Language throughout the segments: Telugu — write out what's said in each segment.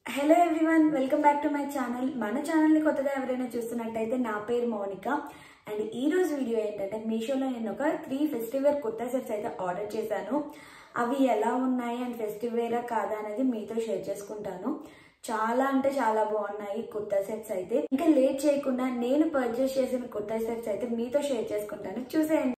Hello everyone, welcome back to my channel. మన ఛానల్ని కొత్తగా ఎవరైనా చూస్తున్నట్టయితే నా పేరు మౌనిక. అండ్ ఈ రోజు వీడియో ఏంటంటే మీషోలో నేను ఒక 3 ఫెస్టివ్ వేర్ కుర్తా సెట్స్ అయితే ఆర్డర్ చేశాను. అవి ఎలా ఉన్నాయి అండ్ ఫెస్టివ్ వేరా కాదా అనేది మీతో షేర్ చేసుకుంటాను. చాలా అంటే చాలా బాగున్నాయి కుర్తా సెట్స్ అయితే. ఇంకా లేట్ చేయకుండా నేను పర్చేస్ చేసిన కుర్తా సెట్స్ అయితే మీతో షేర్ చేసుకుంటాను, చూసేయండి.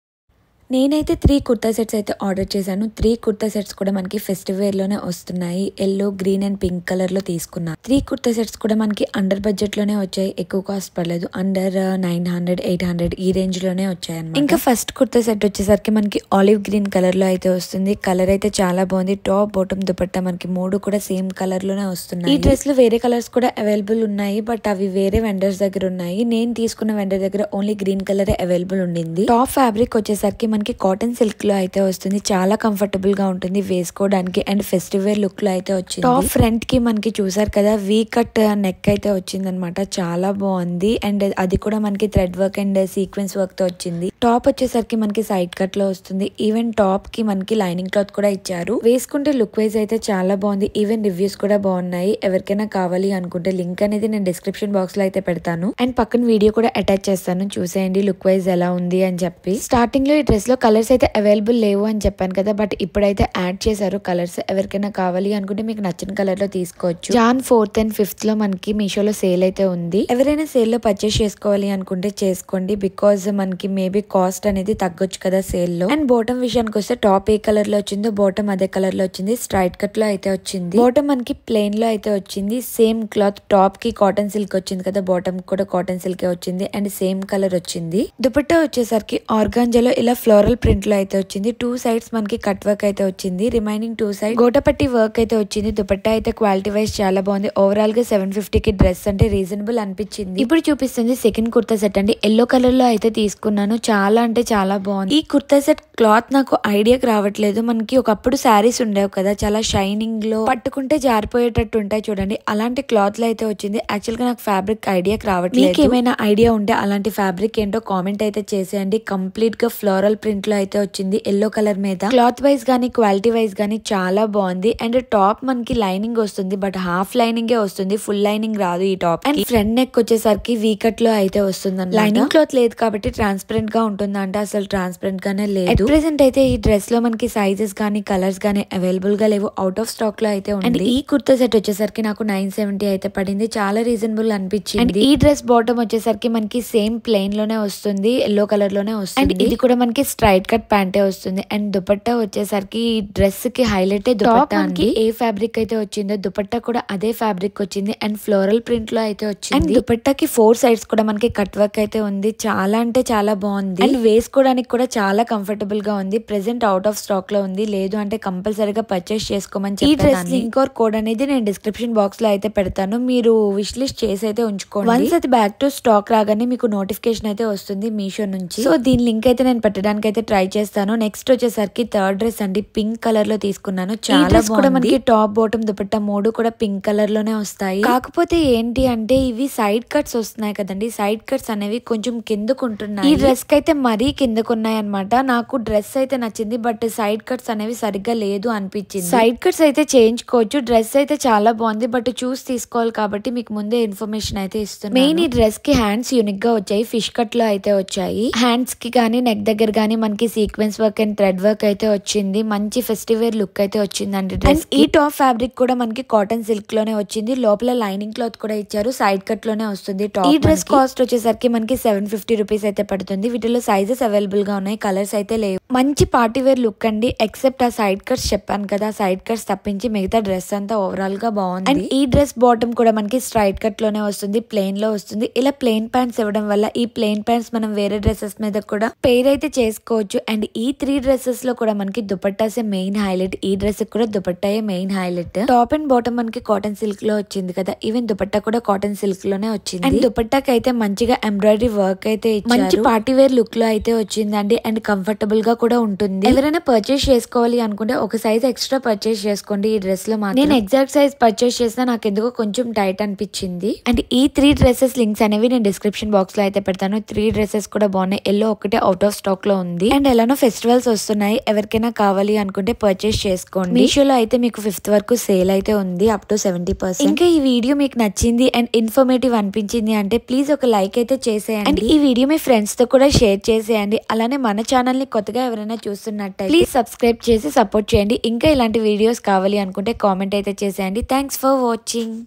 నేనైతే 3 కుర్తా సెట్స్ అయితే ఆర్డర్ చేశాను. 3 కుర్తా సెట్స్ కూడా మనకి ఫెస్టివ్ వేర్ లోనే వస్తున్నాయి. Yellow, green and pink colour లో తీసుకున్నాను. 3 కుర్తా సెట్స్ కూడా మనకి అండర్ బడ్జెట్ లోనే వచ్చాయి. ఎక్కువ కాస్ట్ పడలేదు. అండర్ 900, 800 ఈ రేంజ్ లోనే వచ్చాయి అన్నమాట. ఇంకా ఫస్ట్ కుర్తా సెట్ వచ్చేసరికి మనకి ఆలివ్ గ్రీన్ కలర్ లో అయితే వస్తుంది. కలర్ అయితే చాలా బాగుంది. టాప్, బాటమ్, దుపట్టా మనకి 3 కూడా సేమ్ కలర్ లోనే వస్తున్నాయి. ఈ డ్రెస్ లో వేరే కలర్స్ కూడా అవైలబుల్ ఉన్నాయి, బట్ అవి వేరే వెండర్స్ దగ్గర ఉన్నాయి. నేను తీసుకున్న వెండర్ దగ్గర ఓన్లీ గ్రీన్ కలర్ అవైలబుల్ ఉండింది. టాప్ ఫ్యాబ్రిక్ వచ్చేసరికి మనకి కాటన్ సిల్క్ లో అయితే వస్తుంది. చాలా కంఫర్టబుల్ గా ఉంటుంది వేసుకోవడానికి అండ్ ఫెస్టివ్ వేర్ లుక్ లో అయితే వచ్చింది. టాప్ ఫ్రంట్ కి మనకి చూసారు కదా, వీ కట్ నెక్ అయితే వచ్చింది అనమాట. చాలా బాగుంది. అండ్ అది కూడా మనకి thread work and sequence work తో వచ్చింది. టాప్ వచ్చేసరికి మనకి సైడ్ కట్ లో వస్తుంది. ఈవెన్ టాప్ కి మనకి లైనింగ్ క్లాత్ కూడా ఇచ్చారు. వేసుకుంటే లుక్ వైజ్ అయితే చాలా బాగుంది. ఈవెన్ రివ్యూస్ కూడా బాగున్నాయి. ఎవరికైనా కావాలి అనుకుంటే లింక్ అనేది నేను డిస్క్రిప్షన్ బాక్స్ లో అయితే పెడతాను. అండ్ పక్కన వీడియో కూడా అటాచ్ చేస్తాను, చూసేయండి లుక్ వైజ్ ఎలా ఉంది అని చెప్పి. స్టార్టింగ్ లో ఈ డ్రెస్ లో కలర్స్ అయితే అవైలబుల్ లేవు అని చెప్పాను కదా, బట్ ఇప్పుడైతే యాడ్ చేశారు కలర్స్. ఎవరికైనా కావాలి అనుకుంటే మీకు నచ్చిన కలర్ లో తీసుకోవచ్చు. జాన్ 4th and 5th లో మనకి మీషోలో సేల్ అయితే ఉంది. ఎవరైనా సేల్ లో పర్చేస్ చేసుకోవాలి అనుకుంటే చేసుకోండి, బికాజ్ మనకి మేబీ కాస్ట్ అనేది తగ్గొచ్చు కదా సేల్ లో. అండ్ బాటమ్ విషయానికి వస్తే టాప్ ఏ కలర్ లో వచ్చిందో బాటమ్ అదే కలర్ లో వచ్చింది. స్ట్రైట్ కట్ లో అయితే వచ్చింది. బాటమ్ మనకి ప్లెయిన్ లో అయితే వచ్చింది. Same cloth. టాప్ కి కాటన్ సిల్క్ వచ్చింది కదా, బాటమ్ కూడా కాటన్ సిల్క్ వచ్చింది అండ్ సేమ్ కలర్ వచ్చింది. దుపట్టా వచ్చేసరికి ఆర్గాంజాలో ఇలా ఫ్లోరల్ ప్రింట్ లో అయితే వచ్చింది. 2 sides మనకి కట్ వర్క్ అయితే వచ్చింది. రిమైనింగ్ 2 sides గోటపట్టి వర్క్ అయితే వచ్చింది. దుపట్టా అయితే క్వాలిటీ వైజ్ చాలా బాగుంది. ఓవరాల్ గా 750 కి డ్రెస్ అంటే రీజనబుల్ అనిపించింది. ఇప్పుడు చూపిస్తుంది సెకండ్ కుర్తా సెట్ అండి. ఎల్లో కలర్ లో అయితే తీసుకున్నాను. చాలా అంటే చాలా బాగుంది. ఈ కుర్తా సెట్ క్లాత్ నాకు ఐడియాకి రావట్లేదు. మనకి ఒకప్పుడు శారీస్ ఉండేవి కదా, చాలా షైనింగ్ లో పట్టుకుంటే జారిపోయేటట్టు ఉంటాయి చూడండి, అలాంటి క్లాత్ లో అయితే వచ్చింది. యాక్చువల్ గా నాకు ఫ్యాబ్రిక్ ఐడియాకి రావట్లేదు. మీకు ఏమైనా ఐడియా ఉంటే అలాంటి ఫ్యాబ్రిక్ ఏంటో కామెంట్ అయితే చేసేయండి. కంప్లీట్ గా ఫ్లోరల్ ప్రింట్ లో అయితే వచ్చింది ఎల్లో కలర్ మీద. క్లాత్ వైజ్ గానీ క్వాలిటీ వైజ్ గానీ చాలా బాగుంది. అండ్ టాప్ మనకి లైనింగ్ వస్తుంది, బట్ హాఫ్ లైనింగ్ వస్తుంది, ఫుల్ లైనింగ్ రాదు ఈ టాప్. అండ్ ఫ్రంట్ నెక్ వచ్చేసరికి వీ కట్ లో అయితే వస్తుంది. లైనింగ్ క్లాత్ లేదు కాబట్టి ట్రాన్స్పరెంట్ గా ఉంటుంది అంటే అసలు ట్రాన్స్పరెంట్ గానే లేదు. ప్రెసెంట్ అయితే ఈ డ్రెస్ లో మనకి సైజెస్ గానీ కలర్స్ గానీ అవైలబుల్ గా లేవు. అవుట్ ఆఫ్ స్టాక్ లో అయితే ఉంది. అండ్ ఈ కుర్తా సెట్ వచ్చేసరికి నాకు 970 అయితే పడింది. చాలా రీజనబుల్ అనిపించింది. అండ్ ఈ డ్రెస్ బాటమ్ వచ్చేసరికి మనకి సేమ్ ప్లెయిన్ లోనే వస్తుంది, ఎల్లో కలర్ లోనే వస్తుంది. అండ్ ఇది కూడా మనకి స్ట్రైట్ కట్ ప్యాంటే వస్తుంది. అండ్ దుపట్టా వచ్చేసరికి డ్రెస్ కి హైలైట్ దుపట్టా అండి. ఏ ఫ్యాబ్రిక్ అయితే వచ్చిందో దుపట్టా కూడా అదే ఫ్యాబ్రిక్ వచ్చింది అండ్ ఫ్లోరల్ ప్రింట్ లో అయితే వచ్చింది. అండ్ దుపట్టాకి 4 sides కూడా మనకి కట్ వర్క్ అయితే ఉంది. చాలా అంటే చాలా బాగుంది. అండ్ వేసుకోవడానికి కూడా చాలా కంఫర్టబుల్ గా ఉంది. ప్రెసెంట్ అవుట్ ఆఫ్ స్టాక్ లో ఉంది. లేదు అంటే కంపల్సరీగా పర్చేస్ చేసుకోమని చెప్పి. ఈ డ్రెస్ లింక్ ఆర్ కోడ్ అనేది నేను డిస్క్రిప్షన్ బాక్స్ లో అయితే పెడతాను. మీరు విష్ లిస్ట్ చేసి అయితే ఉంచుకోండి. వన్స్ అది బ్యాక్ టు స్టాక్ రాగానే మీకు నోటిఫికేషన్ అయితే వస్తుంది మీషో నుంచి. సో దీని లింక్ అయితే నేను పెట్టడానికి అయితే ట్రై చేస్తాను. నెక్స్ట్ వచ్చేసరికి థర్డ్ డ్రెస్ అండి. పింక్ కలర్ లో తీసుకున్నాను. చాలా కూడా మనకి టాప్, బాటమ్, దుపట్టా 3 కూడా పింక్ కలర్ లోనే వస్తాయి. కాకపోతే ఏంటి అంటే ఇవి సైడ్ కట్స్ వస్తున్నాయి కదండి. సైడ్ కట్స్ అనేవి కొంచెం కిందకుంటున్నాయి. ఈ డ్రెస్ కి అయితే మరీ కిందకున్నాయి అనమాట. నాకు డ్రెస్ అయితే నచ్చింది, బట్ సైడ్ కట్స్ అనేవి సరిగ్గా లేదు అనిపించింది. సైడ్ కట్స్ అయితే చేయించుకోవచ్చు. డ్రెస్ అయితే చాలా బాగుంది, బట్ చూసి తీసుకోవాలి కాబట్టి మీకు ముందే ఇన్ఫర్మేషన్ అయితే ఇస్తున్నాను. మెయిన్ ఈ డ్రెస్ కి హ్యాండ్స్ యూనిక్ గా వచ్చాయి. ఫిష్ కట్ లో అయితే వచ్చాయి. హ్యాండ్స్ కి గానీ నెక్ దగ్గర గానీ మనకి sequence work and thread work అయితే వచ్చింది. మంచి ఫెస్టివ్ వేర్ లుక్ అయితే వచ్చిందండి డ్రెస్. ఈ టాప్ ఫ్యాబ్రిక్ కూడా మనకి కాటన్ సిల్క్ లోనే వచ్చింది. లోపల లైనింగ్ క్లాత్ కూడా ఇచ్చారు. సైడ్ కట్ లోనే వస్తుంది టాప్. ఈ డ్రెస్ కాస్ట్ వచ్చేసరికి మనకి 750 రూపీస్ అయితే పడుతుంది. వీటిలో సైజెస్ అవైలబుల్ గా ఉన్నాయి, కలర్స్ అయితే లేవు. మంచి పార్టీ వేర్ లుక్ అండి. ఎక్సెప్ట్ ఆ సైడ్ కట్స్ చెప్పాను కదా, సైడ్ కట్స్ తప్పించి మిగతా డ్రెస్ అంతా ఓవరాల్ గా బాగుంది. అండ్ ఈ డ్రెస్ బాటమ్ కూడా మనకి స్ట్రైట్ కట్ లోనే వస్తుంది, ప్లెయిన్ లో వస్తుంది. ఇలా ప్లెయిన్ ప్యాంట్స్ ఇవ్వడం వల్ల ఈ ప్లెయిన్ ప్యాంట్స్ మనం వేరే డ్రెస్సెస్ మీద కూడా పేర్ అయితే చేసుకోవచ్చు. అండ్ ఈ 3 డ్రెస్సెస్ లో కూడా మనకి దుపట్టాసే మెయిన్ హైలైట్. ఈ డ్రెస్ కూడా దుపట్టాయే main highlight. Top and bottom మనకి కాటన్ సిల్క్ లో వచ్చింది కదా, ఈవెన్ దుపట్టా కూడా కాటన్ సిల్క్ లోనే వచ్చింది. అండ్ దుపట్టాకి అయితే మంచిగా ఎంబ్రాయిడరీ వర్క్ అయితే ఇచ్చారు. మంచి పార్టీ వేర్ లుక్ లో అయితే వచ్చిందండి. అండ్ కంఫర్టబుల్ గా కూడా ఉంటుంది. ఎవరైనా పర్చేస్ చేసుకోవాలి అనుకుంటే ఒక సైజ్ ఎక్స్ట్రా పర్చేస్ చేసుకోండి ఈ డ్రెస్ లో మాత్రం. నేను ఎగ్జాక్ట్ సైజ్ పర్చేస్ చేసినా నాకు ఎందుకో కొంచెం టైట్ అనిపించింది. అండ్ ఈ 3 డ్రెస్సెస్ లింక్స్ అనేవి నేను డిస్క్రిప్షన్ బాక్స్ లో అయితే పెడతాను. 3 డ్రెస్సెస్ కూడా బాగున్నాయి. ఎల్లో ఒకటే అవుట్ ఆఫ్ స్టాక్ లో ఉంది. అండ్ ఎలానో ఫెస్టివల్స్ వస్తున్నాయి, ఎవరికైనా కావాలి అనుకుంటే పర్చేస్ చేసుకోండి. మీషోలో అయితే మీకు 5th వరకు సేల్ అయితే ఉంది, అప్ టు 70%. ఇంకా ఈ వీడియో మీకు నచ్చింది అండ్ ఇన్ఫర్మేటివ్ అనిపించింది అంటే ప్లీజ్ ఒక లైక్ అయితే చేసేయండి. అండ్ ఈ వీడియో మీ ఫ్రెండ్స్ తో కూడా షేర్ చేసేయండి. అలానే మన ఛానల్ ని కొత్తగా ఎవరైనా చూస్తున్నట్టయితే ప్లీజ్ సబ్స్క్రైబ్ చేసి సపోర్ట్ చేయండి. ఇంకా ఇలాంటి వీడియోస్ కావాలి అనుకుంటే కామెంట్ అయితే చేసేయండి. Thanks for watching.